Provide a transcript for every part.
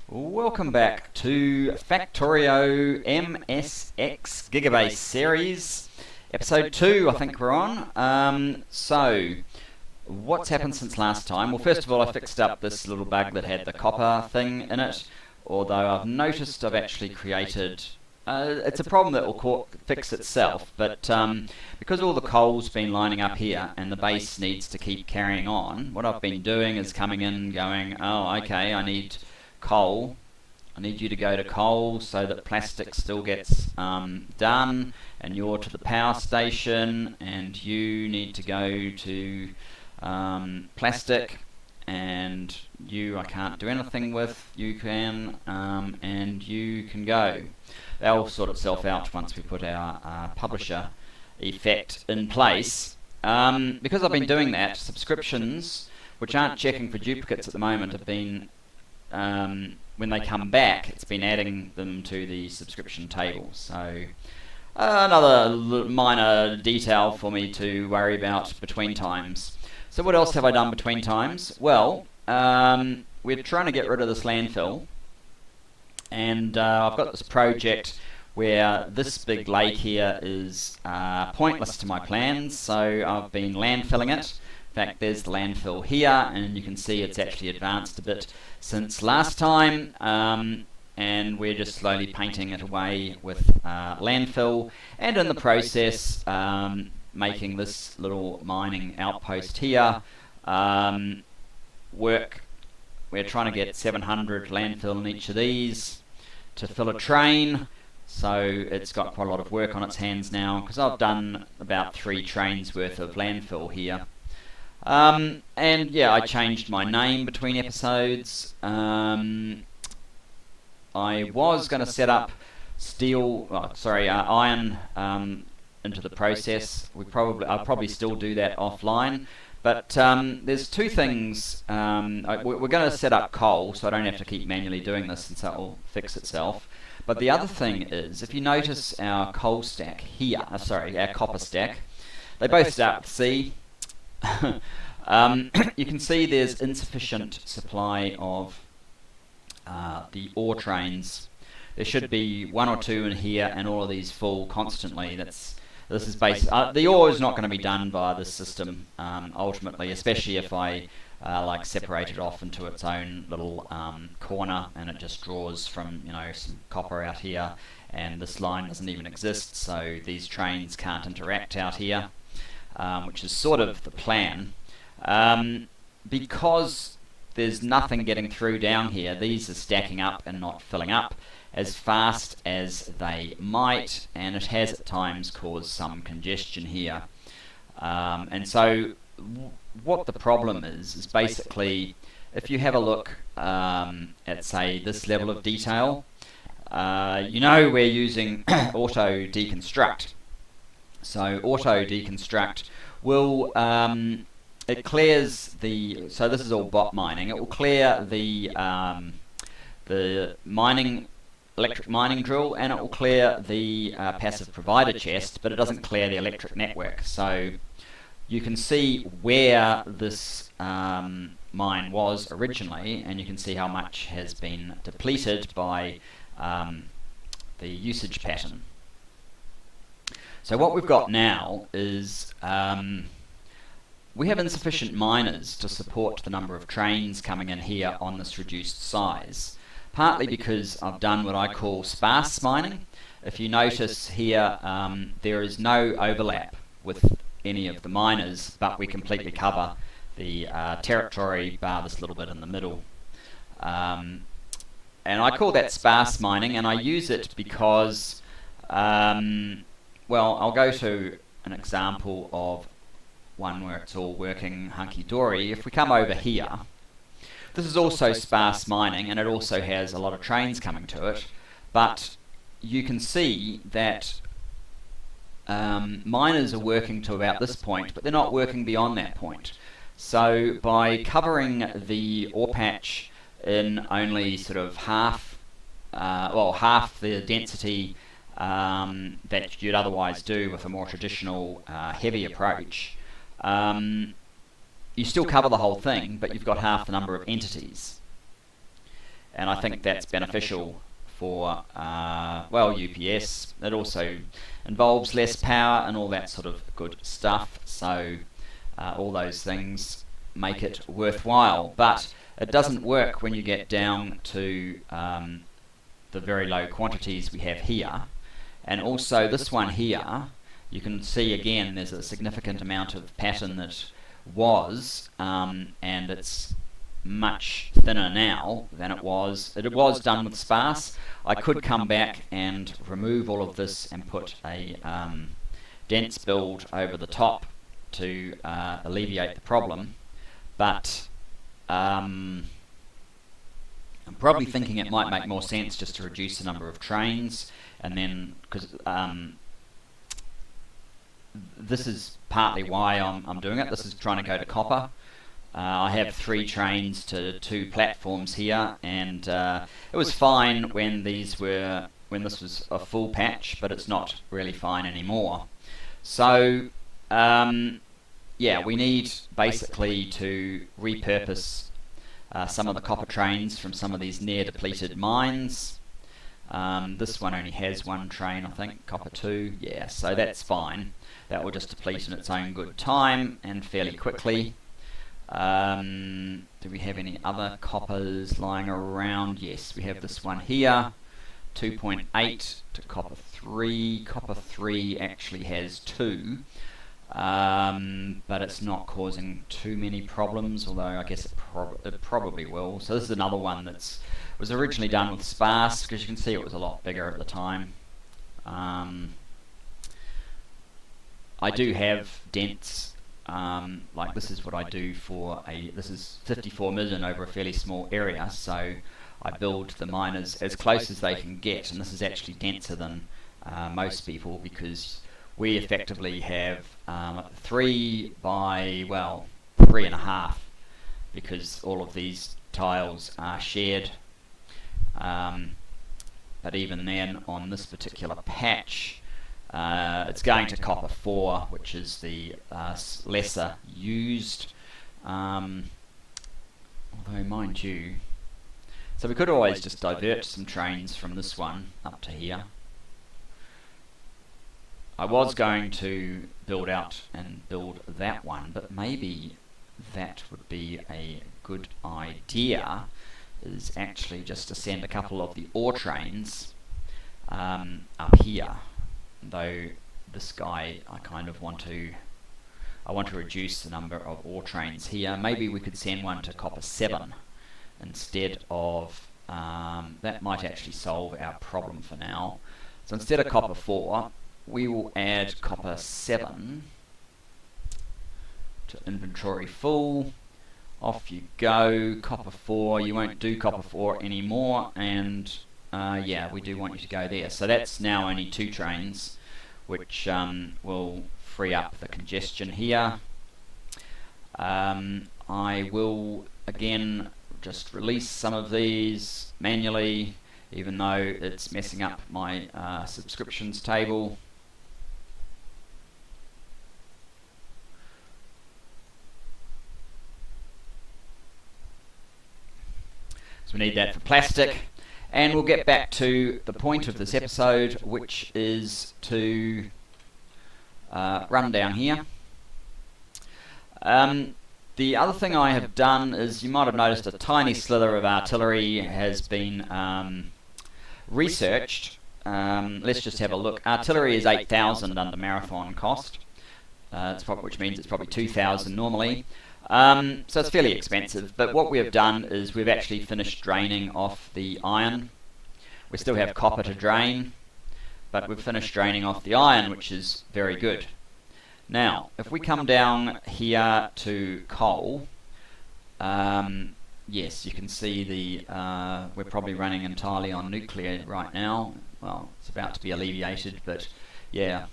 Welcome back to Factorio MSX Gigabase series, episode 2 I think we're on. So, what's happened since last time? Well, first of all I fixed up this little bug that had the copper thing in it, although I've noticed I've actually created, it's a problem that will fix itself, but because all the coal's been lining up here and the base needs to keep carrying on, what I've been doing is coming in going, oh okay, I need coal. I need you to go to coal so that plastic still gets done, and you're to the power station, and you need to go to plastic, and you I can't do anything with, you can, and you can go. That'll sort itself out once we put our publisher effect in place. Because I've been doing that, subscriptions, which aren't checking for duplicates at the moment, have been when they come back, it's been adding them to the subscription table. So another minor detail for me to worry about between times. So what else have I done between times? Well, we're trying to get rid of this landfill, and I've got this project where this big lake here is pointless to my plans, so I've been landfilling it. In fact, there's the landfill here, and you can see it's actually advanced a bit since last time, and we're just slowly painting it away with landfill, and in the process making this little mining outpost here work. We're trying to get 700 landfill in each of these to fill a train, so it's got quite a lot of work on its hands now, because I've done about 3 trains worth of landfill here. And yeah, I changed my name between episodes. I was going to set up iron into the process. I'll probably still do that offline. But there's 2 things. We're going to set up coal, so I don't have to keep manually doing this, and so it will fix itself. But the other thing is, if you notice our coal stack here, our copper stack, they both start with C. You can see there's insufficient supply of the ore trains. There should be 1 or 2 in here, and all of these full constantly. This is the ore is not going to be done by this system ultimately, especially if I separate it off into its own little corner, and it just draws from some copper out here, and this line doesn't even exist, so these trains can't interact out here, which is sort of the plan. Because there's nothing getting through down here, these are stacking up and not filling up as fast as they might, and it has at times caused some congestion here. And so what the problem is basically, if you have a look at, say, this level of detail, we're using auto deconstruct. So auto deconstruct will it clears the, so this is all bot mining, it will clear the electric mining drill, and it will clear the passive provider chest, but it doesn't clear the electric network. So you can see where this mine was originally, and you can see how much has been depleted by the usage pattern. So what we've got now is we have insufficient miners to support the number of trains coming in here on this reduced size, partly because I've done what I call sparse mining. If you notice here, there is no overlap with any of the miners, but we completely cover the territory bar this little bit in the middle. And I call that sparse mining, and I use it because well, I'll go to an example of one where it's all working hunky-dory. If we come over here, this is also sparse mining, and it also has a lot of trains coming to it, but you can see that miners are working to about this point, but they're not working beyond that point. So by covering the ore patch in only sort of half the density that you'd otherwise do with a more traditional heavy approach, you still cover the whole thing, but you've got half the number of entities. and I think that's beneficial for well, UPS. It also involves less power and all that sort of good stuff, so all those things make it worthwhile. But it doesn't work when you get down to the very low quantities we have here. And also this one here, you can see again there's a significant amount of pattern that was, and it's much thinner now than it was. It was done with sparse. I could come back and remove all of this and put a dense build over the top to alleviate the problem, but I'm probably thinking it might make more sense just to reduce the number of trains, and then, because this is partly why I'm doing it. This is trying to go to copper. I have 3 trains to 2 platforms here, and it was fine when this was a full patch, but it's not really fine anymore. So yeah, we need basically to repurpose some of the copper trains from some of these near depleted mines. This one only has 1 train, I think, copper 2. Yeah, so that's fine. That will just deplete in its own good time and fairly quickly. Do we have any other coppers lying around? Yes, we have this one here, 2.8 to copper 3. Copper 3 actually has 2, but it's not causing too many problems, although I guess it probably will. So this is another one that was originally done with sparse, because you can see it was a lot bigger at the time. I do have dense. Like this is what I do for this is 54 million over a fairly small area, so I build the miners as close as they can get, and this is actually denser than most people, because we effectively have 3 by, well, 3.5, because all of these tiles are shared. But even then, on this particular patch, it's going to copper 4, which is the lesser used, although mind you, so we could always just divert some trains from this one up to here. I was going to build out and build that one, but maybe that would be a good idea, is actually just to send a couple of the ore trains up here. Though this guy, I kind of want to reduce the number of ore trains here. Maybe we could send one to copper 7 instead of, that might actually solve our problem for now. So instead of copper 4, we will add copper 7 to inventory full. Off you go, copper 4. You won't do copper 4 anymore, and yeah, we do want you to go there. So that's now only 2 trains, which will free up the congestion here. I will again just release some of these manually, even though it's messing up my subscriptions table. So we need that for plastic. And we'll get back to the point of this episode, which is to run down here. The other thing I have done is, you might have noticed a tiny slither of artillery has been researched. Let's just have a look. Artillery is 8,000 under marathon cost, which means it's probably 2,000 normally. So it's fairly expensive, but what we have done is we've actually finished draining off the iron. We still have copper to drain, but we've finished draining off the iron, which is very good. Now, if we come down here to coal, yes, you can see we're probably running entirely on nuclear right now. Well, it's about to be alleviated, but yeah.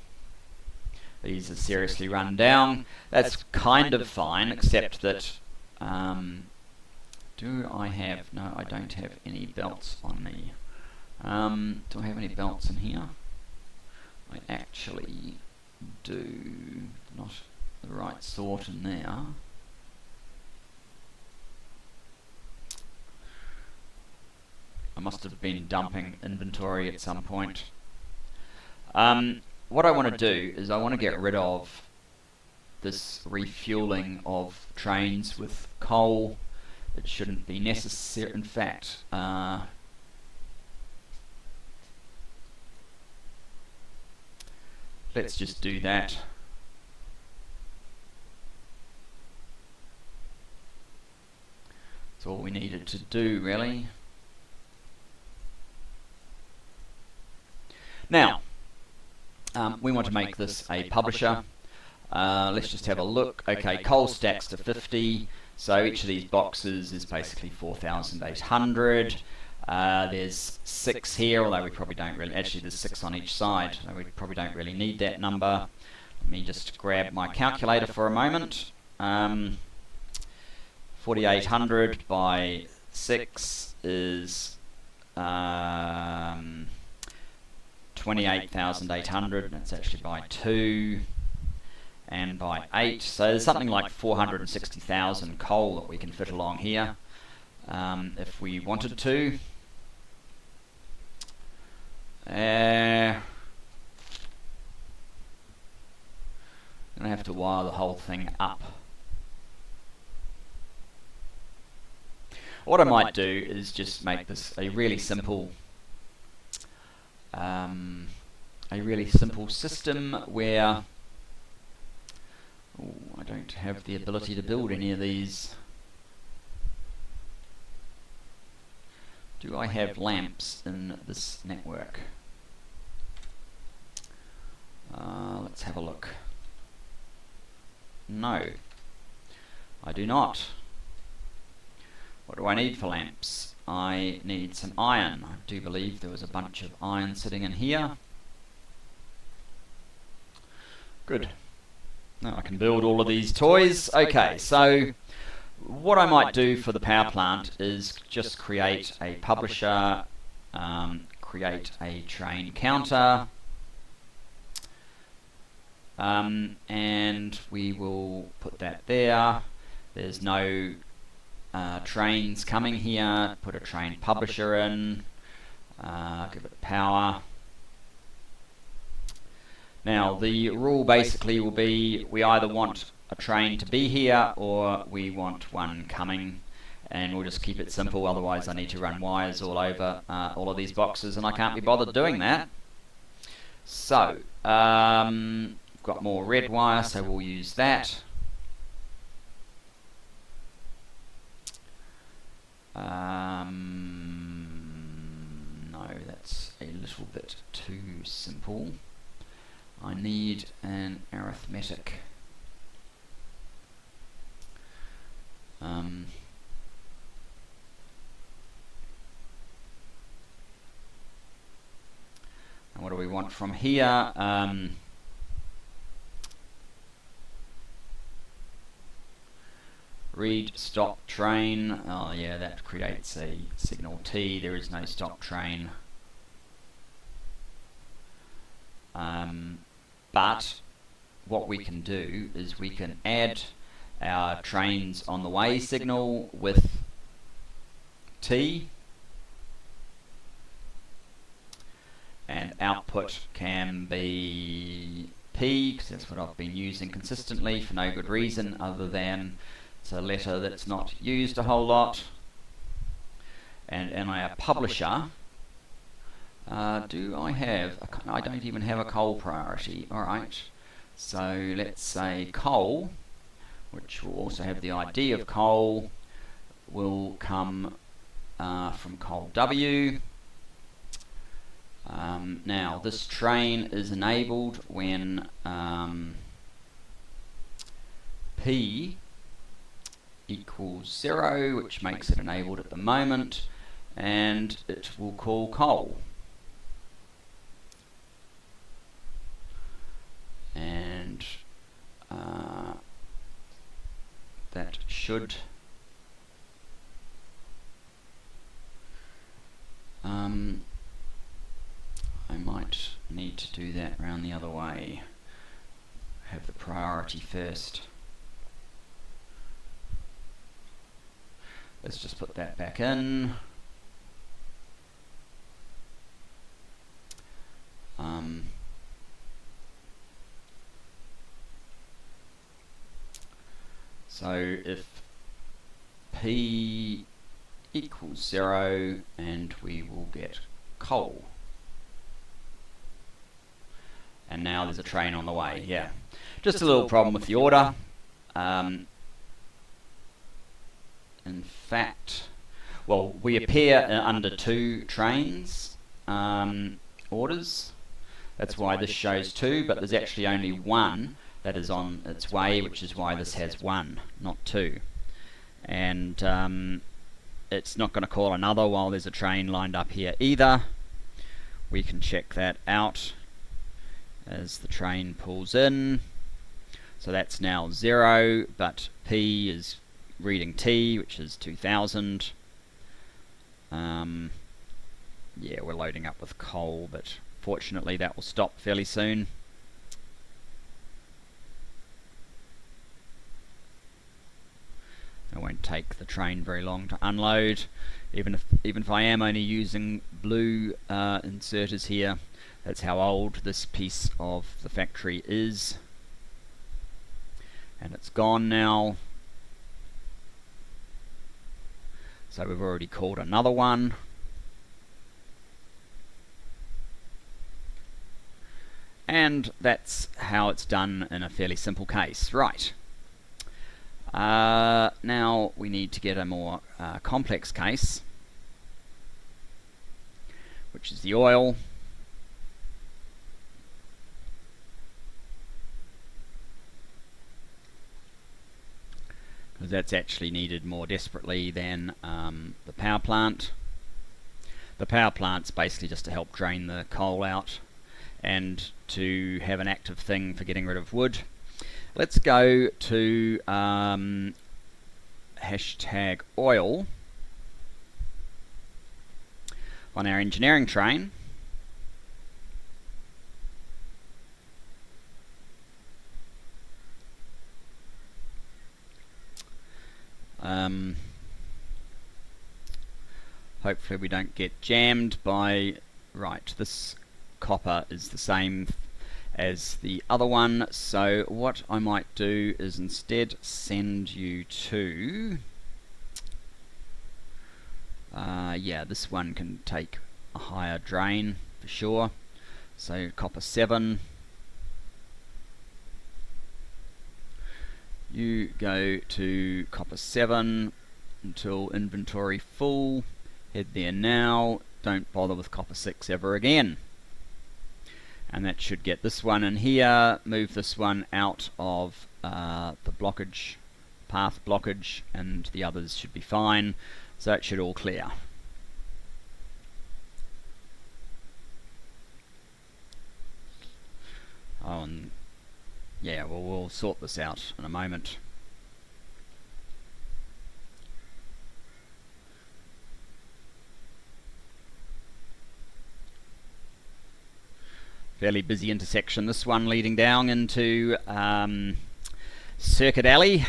These are seriously run down. That's kind of fine, except that, do I have, no, I don't have any belts on me. Do I have any belts in here? I actually do. Not the right sort in there. must have been dumping inventory at some point. What I want to do is I want to get rid of this refueling of trains with coal. It shouldn't be necessary. In fact, let's just do that. That's all we needed to do, really. Now, we want to make this a publisher. Let's just have a look. Okay, coal stacks to 50. So each of these boxes is basically 4,800. There's 6 here, although we probably don't really, actually there's 6 on each side, so we probably don't really need that number. Let me just grab my calculator for a moment. 4,800 by 6 is 28,800, and it's actually by 2. And by 8, so there's something like 460,000 coal that we can fit along here if we wanted to. I'm going to have to wire the whole thing up. What I might do is just make this a really simple system where I don't have the ability to build any of these. Do I have lamps in this network? Let's have a look. No, I do not. What do I need for lamps? I need some iron. I do believe there was a bunch of iron sitting in here. Good. Now I can build all of these toys. Okay, so what I might do for the power plant is just create a publisher, create a train counter, and we will put that there. There's no trains coming here. Put a train publisher in, give it power. Now the rule basically will be we either want a train to be here or we want one coming, and we'll just keep it simple, otherwise I need to run wires all over all of these boxes and I can't be bothered doing that. So we've got more red wire, so we'll use that. No, that's a little bit too simple. I need an arithmetic. And what do we want from here? Read stop train. Oh yeah, that creates a signal T. There is no stop train. But what we can do is we can add our trains on the way signal with T, and output can be P, because that's what I've been using consistently for no good reason other than it's a letter that's not used a whole lot. And our publisher, do I have I don't even have a coal priority. Alright, so let's say coal, which will also have the ID of coal, will come from coal W. Now this train is enabled when P equals 0, which makes it enabled at the moment, and it will call coal. And that should I might need to do that round the other way. Have the priority first. Let's just put that back in. So if P equals 0, and we will get coal. And now there's a train on the way, yeah. Just a little problem with the order. In fact, well, we appear under 2 trains orders. That's why this shows 2, but there's actually only 1 that is on its way, which is why this has 1, not 2. And it's not going to call another while there's a train lined up here either. We can check that out as the train pulls in. So that's now 0, but P is reading T, which is 2000. Yeah, we're loading up with coal, but fortunately that will stop fairly soon. It won't take the train very long to unload, even if I am only using blue inserters here. That's how old this piece of the factory is, and it's gone now. So we've already called another one. And that's how it's done in a fairly simple case. Right. Now we need to get a more complex case, which is the oil. Because that's actually needed more desperately than the power plant. The power plant's basically just to help drain the coal out and to have an active thing for getting rid of wood. Let's go to hashtag oil on our engineering train. Hopefully we don't get jammed by... Right, this copper is the same as the other one, so what I might do is instead send you to... yeah, this one can take a higher drain for sure. So copper 7. You go to copper 7 until inventory full. Head there now. Don't bother with copper 6 ever again. And that should get this one in here. Move this one out of the blockage, path blockage, and the others should be fine. So it should all clear. Oh, and yeah, well, we'll sort this out in a moment. Fairly busy intersection, this one leading down into Circuit Alley.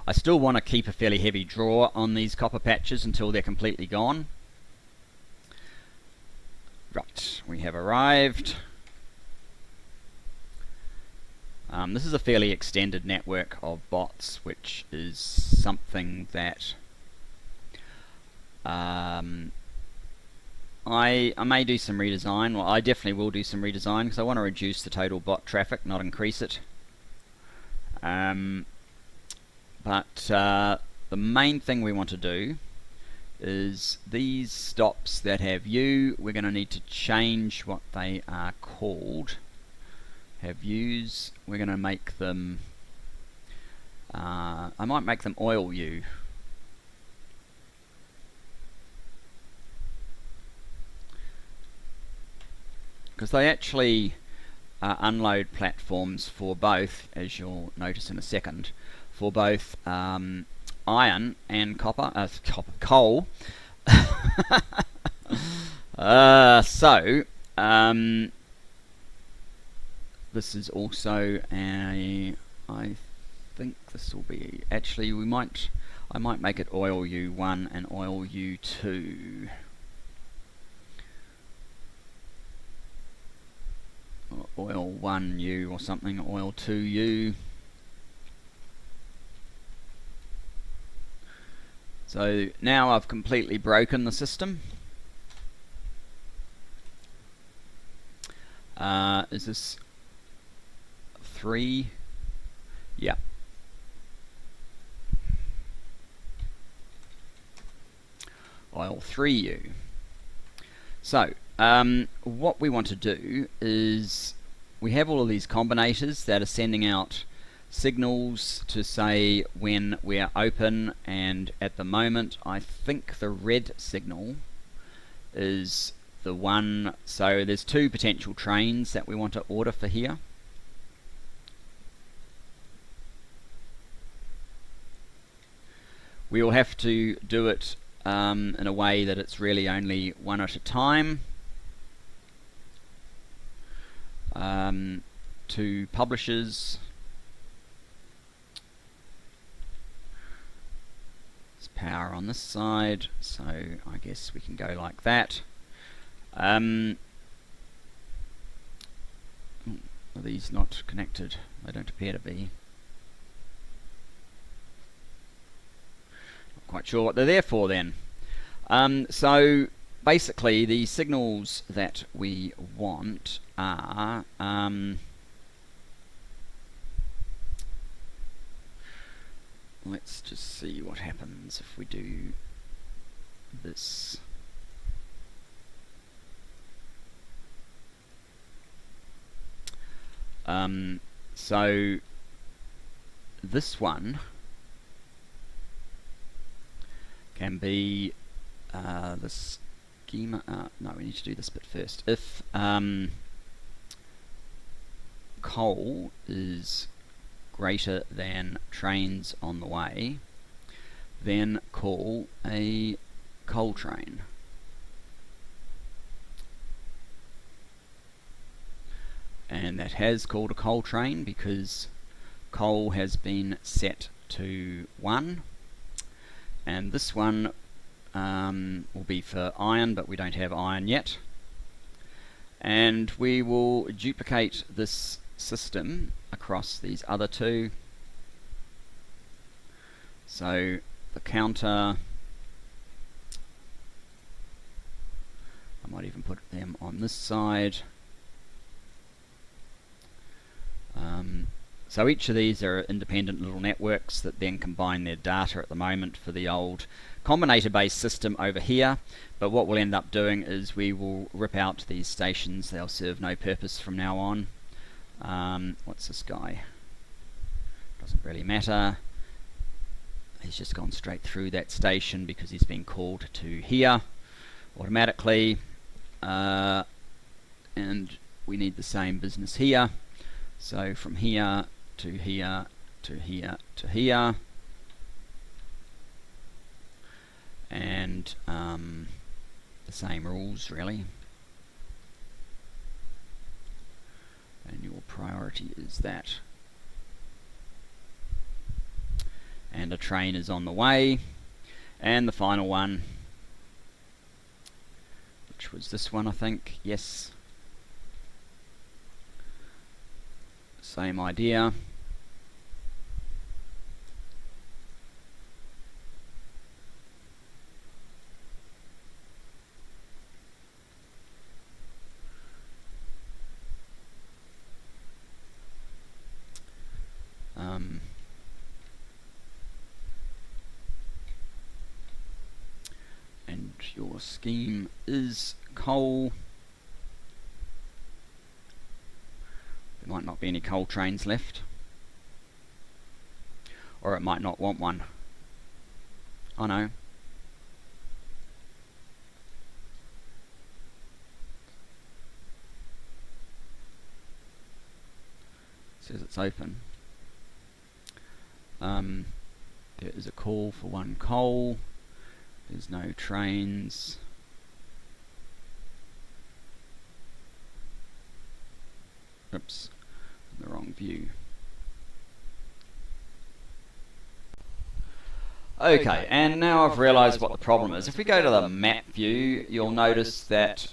I still want to keep a fairly heavy draw on these copper patches until they're completely gone. Right, we have arrived. This is a fairly extended network of bots, which is something that I may do some redesign. Well, I definitely will do some redesign because I want to reduce the total bot traffic, not increase it. But the main thing we want to do is these stops that have U, we're going to need to change what they are called. Have U's, we're going to make them, I might make them oil U. Because they actually unload platforms for both, as you'll notice in a second, for both iron and copper, coal. This is also a, I think this will be, actually we might, I might make it oil U1 and oil U2. Or oil 1U or something, oil 2U. So now I've completely broken the system. Is this 3? Yeah. Oil 3U. So what we want to do is we have all of these combinators that are sending out signals to say when we're open, and at the moment I think the red signal is the one. So there's 2 potential trains that we want to order for here. We will have to do it in a way that it's really only one at a time. 2 publishers. There's power on this side, so I guess we can go like that. Are these not connected? They don't appear to be. Not quite sure what they're there for then. So basically the signals that we want are let's just see what happens if we do this. So this one can be the schema. No, we need to do this bit first. If coal is greater than trains on the way, then call a coal train. And that has called a coal train because coal has been set to 1. And this one will be for iron, but we don't have iron yet. And we will duplicate this system across these other 2. So the counter, I might even put them on this side. So each of these are independent little networks that then combine their data at the moment for the old combinator based system over here. But what we'll end up doing is we will rip out these stations. They'll serve no purpose from now on. What's this guy? Doesn't really matter. He's just gone straight through that station because he's been called to here automatically. And we need the same business here. So from here to here to here to here, and the same rules really. And your priority is that. And a train is on the way. And the final one, which was this one I think, yes. Same idea. And your scheme is coal. There might not be any coal trains left, or it might not want one. Oh no. It says it's open. There is a call for 1 coal. There's no trains. Oops, the wrong view. Okay, and now I've realised what the problem is. If we go to the map view, you'll notice that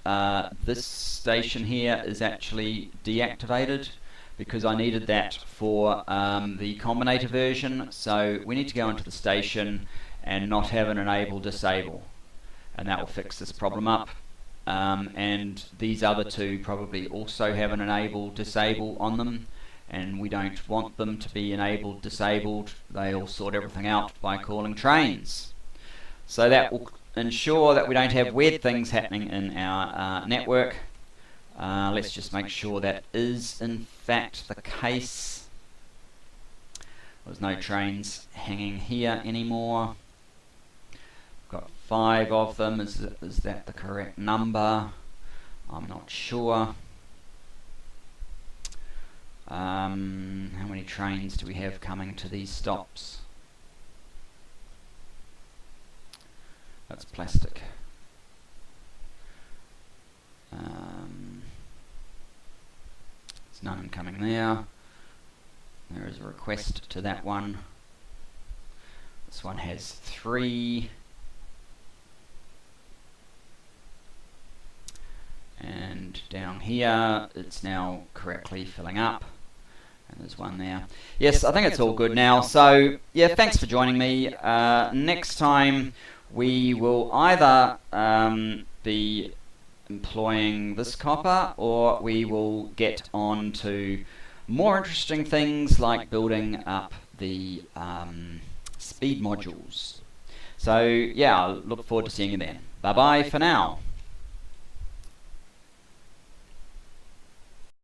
this station here is actually deactivated because I needed that for the combinator version. So we need to go into the station and not have an enable disable, and that will fix this problem up. And these other two probably also have an enable disable on them, and we don't want them to be enabled disabled. They'll sort everything out by calling trains. So that will ensure that we don't have weird things happening in our network. Let's just make sure that is in fact the case. There's no trains hanging here anymore. Got 5 of them. Is that the correct number? I'm not sure. How many trains do we have coming to these stops? That's plastic. There's none coming there. There is a request to that one. This one has 3. And down here, it's now correctly filling up. And there's one there. Yes, I think it's all good now. So, yeah, thanks for joining me. Next time, we will either be employing this copper, or we will get on to more interesting things like building up the speed modules. So, yeah, I look forward to seeing you then. Bye-bye for now.